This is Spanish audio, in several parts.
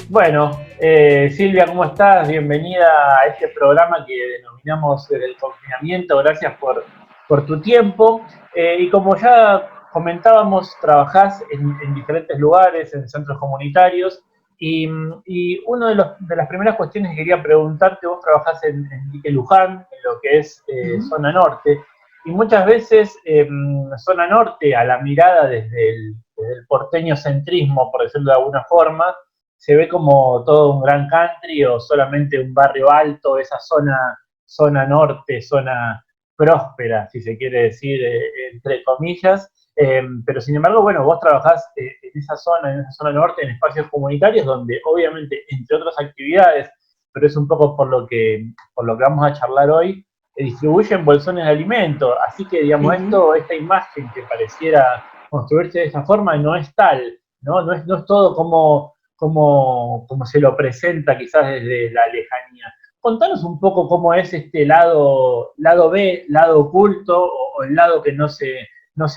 Bueno, Silvia, ¿cómo estás? Bienvenida a este programa que denominamos el confinamiento. Gracias por tu tiempo. Y como ya comentábamos, trabajás en diferentes lugares, en centros comunitarios. Y una de las primeras cuestiones que quería preguntarte, vos trabajás en Dique Luján, en lo que es zona norte. Y muchas veces zona norte, a la mirada desde el porteño centrismo, por decirlo de alguna forma, se ve como todo un gran country o solamente un barrio alto, esa zona norte, zona próspera, si se quiere decir, entre comillas. Pero sin embargo, bueno, vos trabajás en esa zona norte, en espacios comunitarios, donde obviamente, entre otras actividades, pero es un poco por lo que vamos a charlar hoy, distribuyen bolsones de alimento. Así que, digamos, esta imagen que pareciera construirse de esa forma no es tal, ¿no? No es todo como se lo presenta quizás desde la lejanía. Contanos un poco cómo es este lado B, lado oculto, o el lado que no se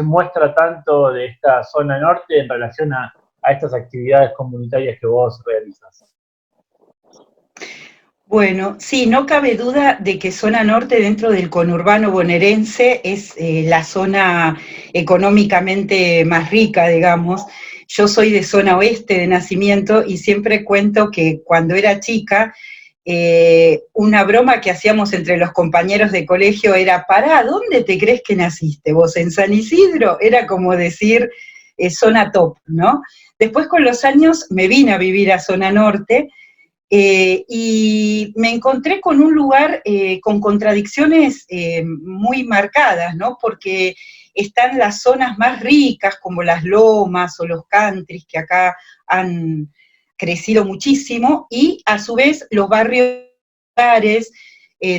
muestra tanto de esta zona norte en relación a estas actividades comunitarias que vos realizas. Bueno, sí, no cabe duda de que zona norte dentro del conurbano bonaerense es la zona económicamente más rica, digamos. Yo soy de zona oeste de nacimiento y siempre cuento que cuando era chica, una broma que hacíamos entre los compañeros de colegio era: pará, ¿dónde te crees que naciste vos? ¿En San Isidro? Era como decir zona top, ¿no? Después con los años me vine a vivir a zona norte. Y me encontré con un lugar con contradicciones muy marcadas, ¿no? Porque están las zonas más ricas, como las lomas o los countries, que acá han crecido muchísimo, y a su vez los barrios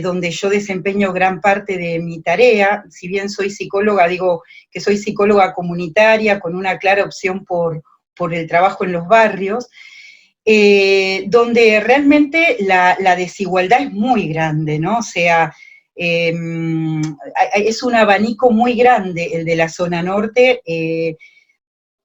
donde yo desempeño gran parte de mi tarea. Si bien soy psicóloga, digo que soy psicóloga comunitaria con una clara opción por el trabajo en los barrios. Donde realmente la desigualdad es muy grande, ¿no? O sea, es un abanico muy grande el de la zona norte,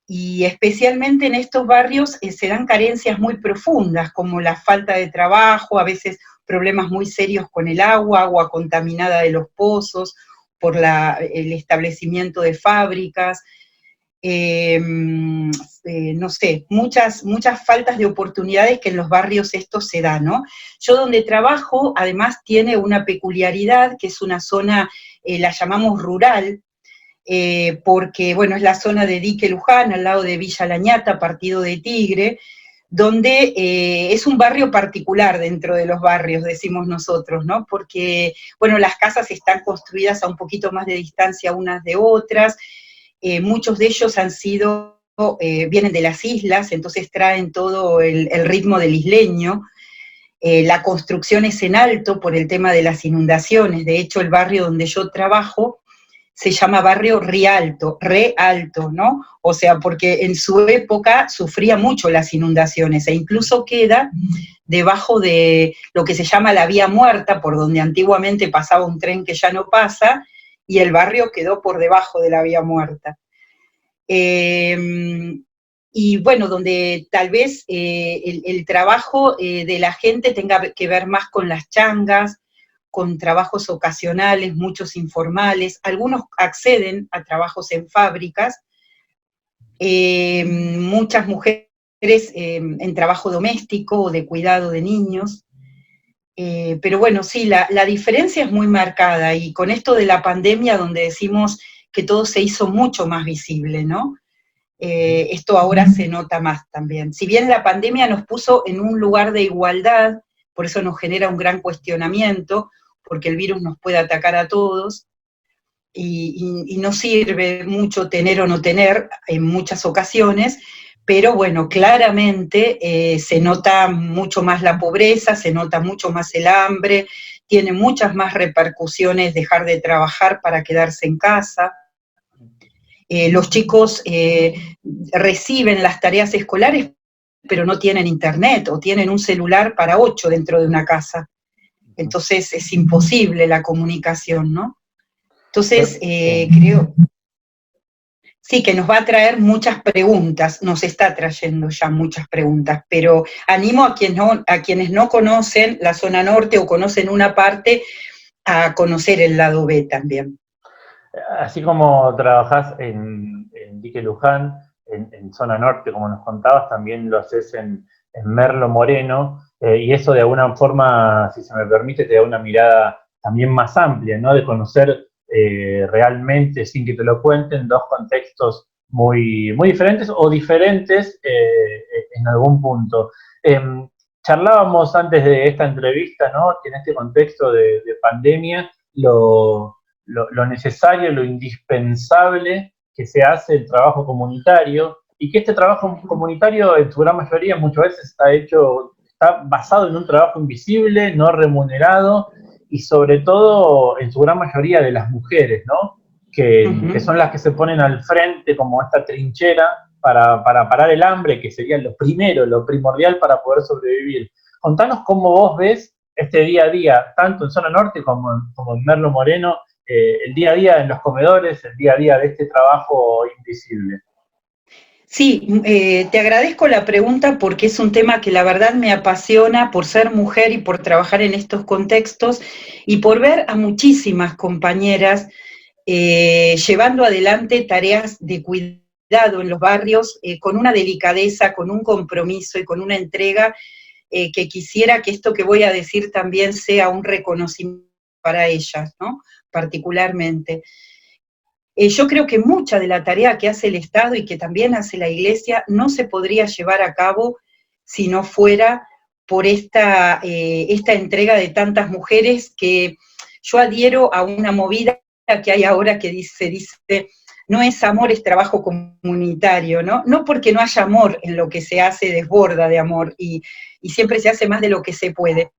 y especialmente en estos barrios se dan carencias muy profundas, como la falta de trabajo, a veces problemas muy serios con el agua contaminada de los pozos, por el establecimiento de fábricas, no sé, muchas faltas de oportunidades que en los barrios esto se da, ¿no? Yo donde trabajo, además, tiene una peculiaridad, que es una zona, la llamamos rural, porque, bueno, es la zona de Dique Luján, al lado de Villa Lañata, partido de Tigre, donde es un barrio particular dentro de los barrios, decimos nosotros, ¿no? Porque, bueno, las casas están construidas a un poquito más de distancia unas de otras. Muchos de ellos vienen de las islas, entonces traen todo el ritmo del isleño. La construcción es en alto por el tema de las inundaciones. De hecho, el barrio donde yo trabajo se llama barrio Rialto, re alto, ¿no? O sea, porque en su época sufría mucho las inundaciones, e incluso queda debajo de lo que se llama la vía muerta, por donde antiguamente pasaba un tren que ya no pasa, y el barrio quedó por debajo de la vía muerta. Y bueno, donde tal vez el trabajo de la gente tenga que ver más con las changas, con trabajos ocasionales, muchos informales, algunos acceden a trabajos en fábricas, muchas mujeres en trabajo doméstico o de cuidado de niños. Pero bueno, sí, la diferencia es muy marcada, y con esto de la pandemia, donde decimos que todo se hizo mucho más visible, ¿no? Esto ahora se nota más también. Si bien la pandemia nos puso en un lugar de igualdad, por eso nos genera un gran cuestionamiento, porque el virus nos puede atacar a todos, y no sirve mucho tener o no tener en muchas ocasiones, pero bueno, claramente se nota mucho más la pobreza, se nota mucho más el hambre, tiene muchas más repercusiones dejar de trabajar para quedarse en casa. Los chicos reciben las tareas escolares, pero no tienen internet, o tienen un celular para 8 dentro de una casa. Entonces es imposible la comunicación, ¿no? Entonces, creo... Sí, que nos va a traer muchas preguntas, nos está trayendo ya muchas preguntas, pero animo a quienes no conocen la zona norte o conocen una parte a conocer el lado B también. Así como trabajás en Dique Luján, en zona norte, como nos contabas, también lo haces en Merlo Moreno, y eso de alguna forma, si se me permite, te da una mirada también más amplia, ¿no? De conocer realmente, sin que te lo cuenten, dos contextos muy diferentes o diferentes en algún punto. Charlábamos antes de esta entrevista, ¿no? Que en este contexto de pandemia, lo necesario, lo indispensable que se hace el trabajo comunitario, y que este trabajo comunitario en su gran mayoría muchas veces está basado en un trabajo invisible, no remunerado, y sobre todo en su gran mayoría de las mujeres, ¿no? Que son las que se ponen al frente como esta trinchera para parar el hambre, que sería lo primero, lo primordial para poder sobrevivir. Contanos cómo vos ves este día a día, tanto en zona norte como en Merlo Moreno, el día a día en los comedores, el día a día de este trabajo invisible. Sí, te agradezco la pregunta porque es un tema que la verdad me apasiona por ser mujer y por trabajar en estos contextos y por ver a muchísimas compañeras llevando adelante tareas de cuidado en los barrios con una delicadeza, con un compromiso y con una entrega que quisiera que esto que voy a decir también sea un reconocimiento para ellas, ¿no? Particularmente. Yo creo que mucha de la tarea que hace el Estado y que también hace la Iglesia no se podría llevar a cabo si no fuera por esta entrega de tantas mujeres, que yo adhiero a una movida que hay ahora que dice, no es amor, es trabajo comunitario, ¿no? No porque no haya amor en lo que se hace, desborda de amor y siempre se hace más de lo que se puede.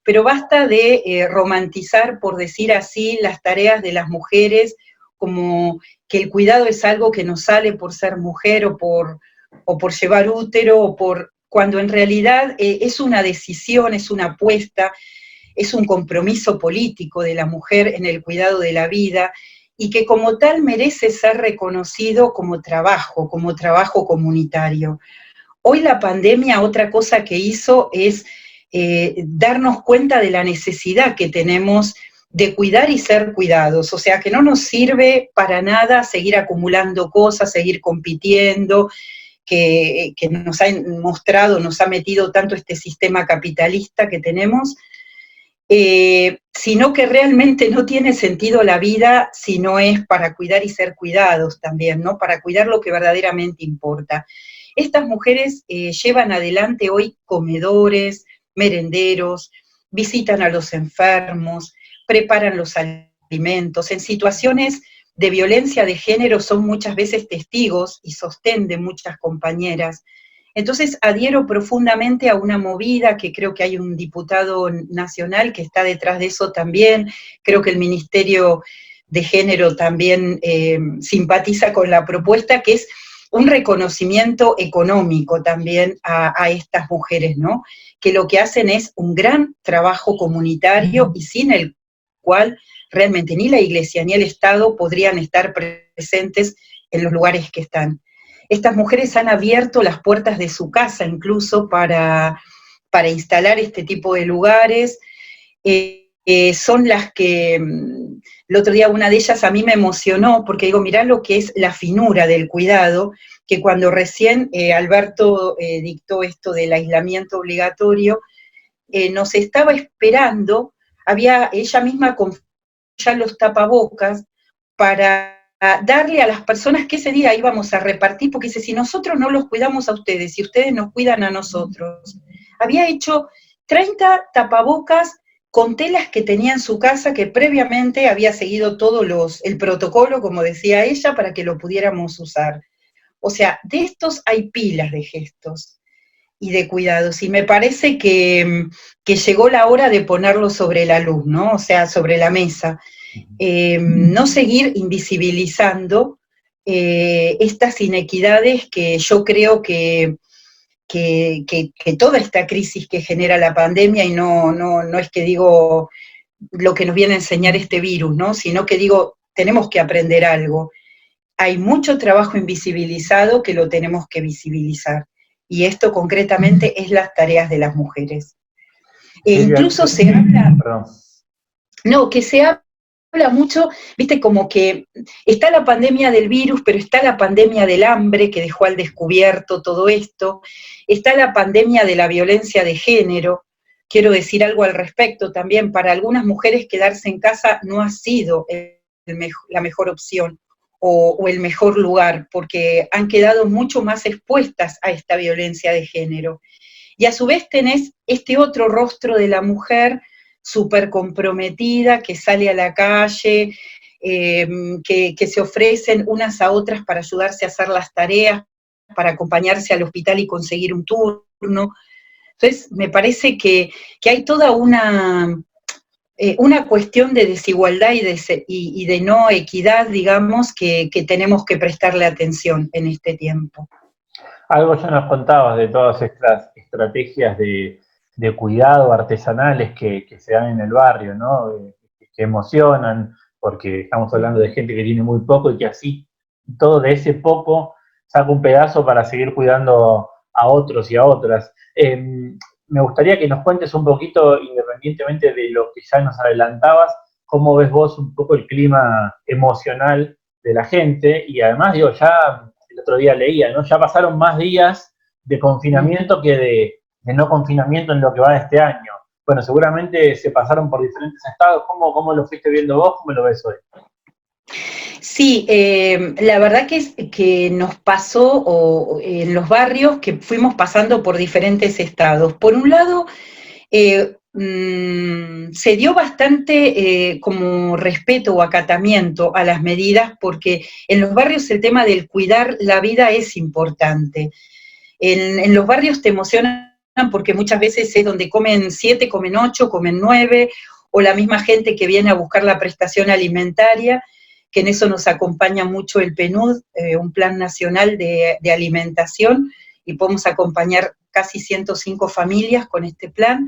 Pero basta de romantizar, por decir así, las tareas de las mujeres, como que el cuidado es algo que nos sale por ser mujer o por llevar útero, cuando en realidad es una decisión, es una apuesta, es un compromiso político de la mujer en el cuidado de la vida, y que como tal merece ser reconocido como trabajo comunitario. Hoy la pandemia, otra cosa que hizo es darnos cuenta de la necesidad que tenemos de cuidar y ser cuidados, o sea, que no nos sirve para nada seguir acumulando cosas, seguir compitiendo, que nos ha mostrado, nos ha metido tanto este sistema capitalista que tenemos, sino que realmente no tiene sentido la vida si no es para cuidar y ser cuidados también, ¿no? Para cuidar lo que verdaderamente importa. Estas mujeres llevan adelante hoy comedores, merenderos, visitan a los enfermos, preparan los alimentos. En situaciones de violencia de género son muchas veces testigos y sostén de muchas compañeras. Entonces adhiero profundamente a una movida que creo que hay un diputado nacional que está detrás de eso también. Creo que el Ministerio de Género también simpatiza con la propuesta, que es un reconocimiento económico también a estas mujeres, ¿no? Que lo que hacen es un gran trabajo comunitario y sin el cual realmente ni la Iglesia ni el Estado podrían estar presentes en los lugares que están. Estas mujeres han abierto las puertas de su casa incluso para instalar este tipo de lugares. Son las que, el otro día una de ellas a mí me emocionó, porque digo, mirá lo que es la finura del cuidado, que cuando recién Alberto dictó esto del aislamiento obligatorio, nos estaba esperando, ella misma con ya los tapabocas para darle a las personas que ese día íbamos a repartir, porque dice, si nosotros no los cuidamos a ustedes, si ustedes nos cuidan a nosotros, había hecho 30 tapabocas con telas que tenía en su casa, que previamente había seguido todo el protocolo, como decía ella, para que lo pudiéramos usar. O sea, de estos hay pilas de gestos y de cuidados, y me parece que llegó la hora de ponerlo sobre la luz, ¿no? O sea, sobre la mesa. No seguir invisibilizando estas inequidades que yo creo que toda esta crisis que genera la pandemia, y no es que digo lo que nos viene a enseñar este virus, ¿no? Sino que digo, tenemos que aprender algo. hay mucho trabajo invisibilizado que lo tenemos que visibilizar. Y esto concretamente es las tareas de las mujeres. E Silvia, incluso se habla, perdón. no, que se habla mucho, viste, como que está la pandemia del virus, pero está la pandemia del hambre que dejó al descubierto todo esto, está la pandemia de la violencia de género. Quiero decir algo al respecto también, para algunas mujeres quedarse en casa no ha sido la mejor opción o el mejor lugar, porque han quedado mucho más expuestas a esta violencia de género. Y a su vez tenés este otro rostro de la mujer súper comprometida, que sale a la calle, que se ofrecen unas a otras para ayudarse a hacer las tareas, para acompañarse al hospital y conseguir un turno. Entonces, me parece que hay toda una cuestión de desigualdad y de no equidad, digamos, que tenemos que prestarle atención en este tiempo. Algo ya nos contabas de todas estas estrategias de cuidado artesanales que se dan en el barrio, ¿no? Que emocionan, porque estamos hablando de gente que tiene muy poco y que así todo de ese poco saca un pedazo para seguir cuidando a otros y a otras. Me gustaría que nos cuentes un poquito, independientemente de lo que ya nos adelantabas, cómo ves vos un poco el clima emocional de la gente, y además, digo, ya el otro día leía, ¿no? Ya pasaron más días de confinamiento que de no confinamiento en lo que va de este año. Bueno, seguramente se pasaron por diferentes estados. ¿Cómo lo fuiste viendo vos? ¿Cómo lo ves hoy? Sí, la verdad que nos pasó en los barrios que fuimos pasando por diferentes estados. Por un lado, se dio bastante como respeto o acatamiento a las medidas, porque en los barrios el tema del cuidar la vida es importante. En los barrios te emocionan porque muchas veces es donde comen 7, comen 8, comen 9, o la misma gente que viene a buscar la prestación alimentaria, que en eso nos acompaña mucho el PNUD, un plan nacional de alimentación, y podemos acompañar casi 105 familias con este plan.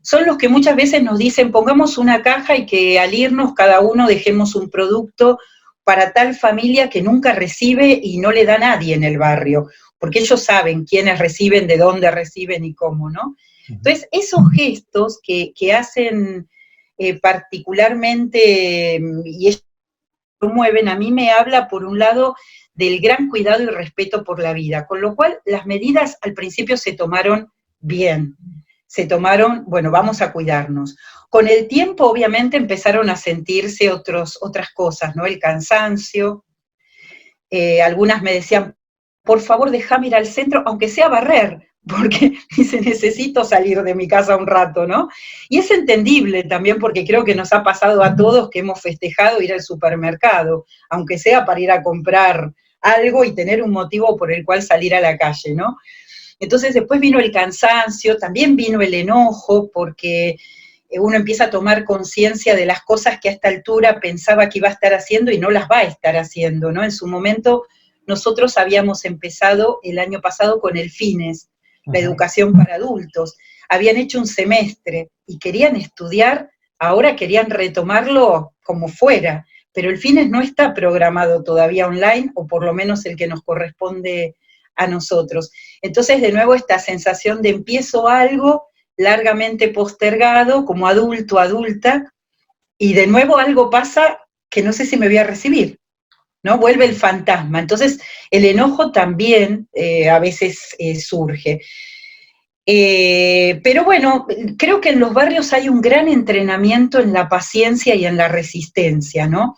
Son los que muchas veces nos dicen, pongamos una caja y que al irnos cada uno dejemos un producto para tal familia que nunca recibe y no le da a nadie en el barrio, porque ellos saben quiénes reciben, de dónde reciben y cómo, ¿no? Entonces, esos gestos que hacen particularmente, y ellos promueven, a mí me habla, por un lado, del gran cuidado y respeto por la vida, con lo cual las medidas al principio se tomaron bien, se tomaron, bueno, vamos a cuidarnos. Con el tiempo, obviamente, empezaron a sentirse otras cosas, ¿no? El cansancio, algunas me decían, por favor, déjame ir al centro, aunque sea a barrer, porque dice, necesito salir de mi casa un rato, ¿no? Y es entendible también, porque creo que nos ha pasado a todos que hemos festejado ir al supermercado, aunque sea para ir a comprar algo y tener un motivo por el cual salir a la calle, ¿no? Entonces después vino el cansancio, también vino el enojo, porque uno empieza a tomar conciencia de las cosas que a esta altura pensaba que iba a estar haciendo y no las va a estar haciendo, ¿no? En su momento nosotros habíamos empezado el año pasado con el FINES, la educación para adultos. Habían hecho un semestre y querían estudiar, ahora querían retomarlo como fuera, pero el FINES no está programado todavía online, o por lo menos el que nos corresponde a nosotros. Entonces, de nuevo, esta sensación de empiezo algo largamente postergado como adulto, adulta, y de nuevo algo pasa que no sé si me voy a recibir, ¿no? Vuelve el fantasma. Entonces, el enojo también a veces surge. Pero bueno, creo que en los barrios hay un gran entrenamiento en la paciencia y en la resistencia, ¿no?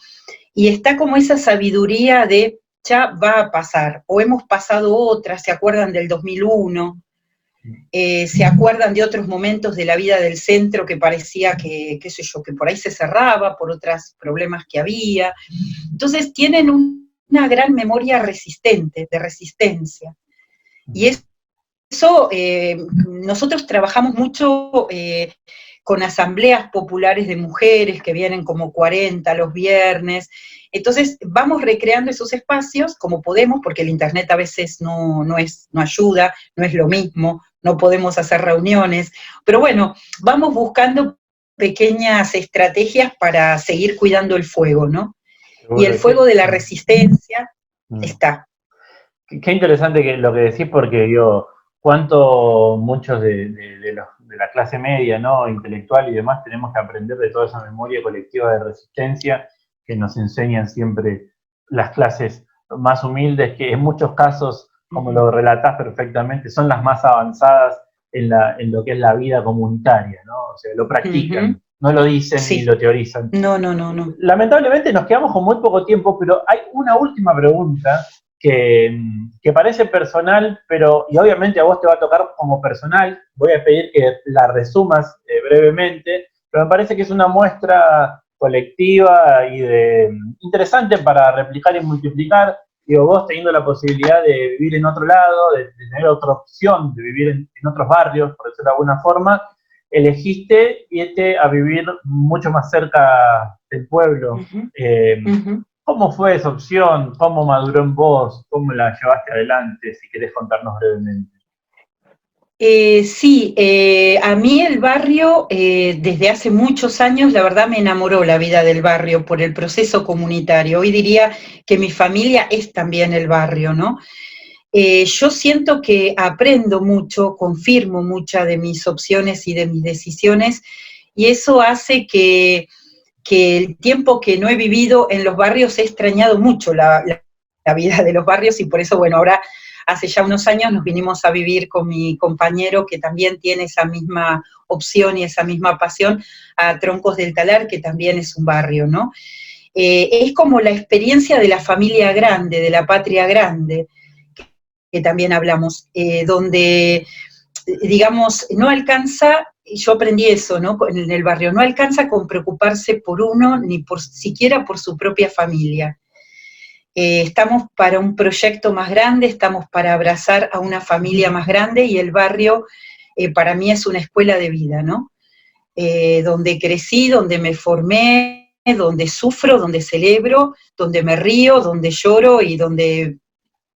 Y está como esa sabiduría de ya va a pasar, o hemos pasado otras, ¿se acuerdan del 2001? Se acuerdan de otros momentos de la vida del centro que parecía que, qué sé yo, que por ahí se cerraba por otros problemas que había. Entonces tienen una gran memoria resistente, de resistencia. Y eso, nosotros trabajamos mucho con asambleas populares de mujeres que vienen como 40 los viernes. Entonces vamos recreando esos espacios como podemos, porque el internet a veces no ayuda, no es lo mismo, no podemos hacer reuniones, pero bueno, vamos buscando pequeñas estrategias para seguir cuidando el fuego, ¿no? Y el fuego de la resistencia, está. Qué interesante lo que decís, porque digo, cuánto muchos de la clase media, ¿no? Intelectual y demás, tenemos que aprender de toda esa memoria colectiva de resistencia que nos enseñan siempre las clases más humildes, que en muchos casos, como lo relatás perfectamente, son las más avanzadas en lo que es la vida comunitaria, ¿no? O sea, lo practican, no lo dicen ni Sí. lo teorizan. No. Lamentablemente nos quedamos con muy poco tiempo, pero hay una última pregunta que parece personal, pero, y obviamente a vos te va a tocar como personal, voy a pedir que la resumas brevemente, pero me parece que es una muestra colectiva y interesante para replicar y multiplicar. Digo, vos teniendo la posibilidad de vivir en otro lado, de tener otra opción, de vivir en otros barrios, por decirlo de alguna forma, elegiste irte a vivir mucho más cerca del pueblo. ¿Cómo fue esa opción? ¿Cómo maduró en vos? ¿Cómo la llevaste adelante? Si querés contarnos brevemente. Sí, a mí el barrio, desde hace muchos años, la verdad me enamoró la vida del barrio por el proceso comunitario. Hoy diría que mi familia es también el barrio, ¿no? Yo siento que aprendo mucho, confirmo muchas de mis opciones y de mis decisiones, y eso hace que el tiempo que no he vivido en los barrios he extrañado mucho la vida de los barrios, y por eso, bueno, ahora hace ya unos años nos vinimos a vivir con mi compañero que también tiene esa misma opción y esa misma pasión a Troncos del Talar, que también es un barrio, ¿no? Es como la experiencia de la familia grande, de la patria grande, que también hablamos, donde, digamos, no alcanza, yo aprendí eso, ¿no? En el barrio, no alcanza con preocuparse por uno, ni por siquiera por su propia familia. Estamos para un proyecto más grande, estamos para abrazar a una familia más grande, y el barrio para mí es una escuela de vida, ¿no? Donde crecí, donde me formé, donde sufro, donde celebro, donde me río, donde lloro y donde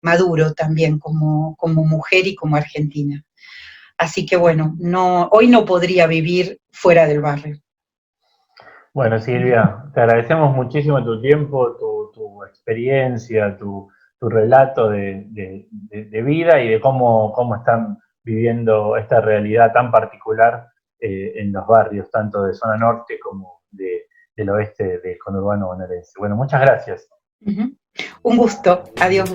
maduro también como mujer y como argentina. Así que bueno, hoy no podría vivir fuera del barrio. Bueno, Silvia, te agradecemos muchísimo tu tiempo, tu experiencia, tu relato de vida y de cómo están viviendo esta realidad tan particular en los barrios, tanto de zona norte como del oeste del conurbano bonaerense. Bueno, muchas gracias. Un gusto. Adiós.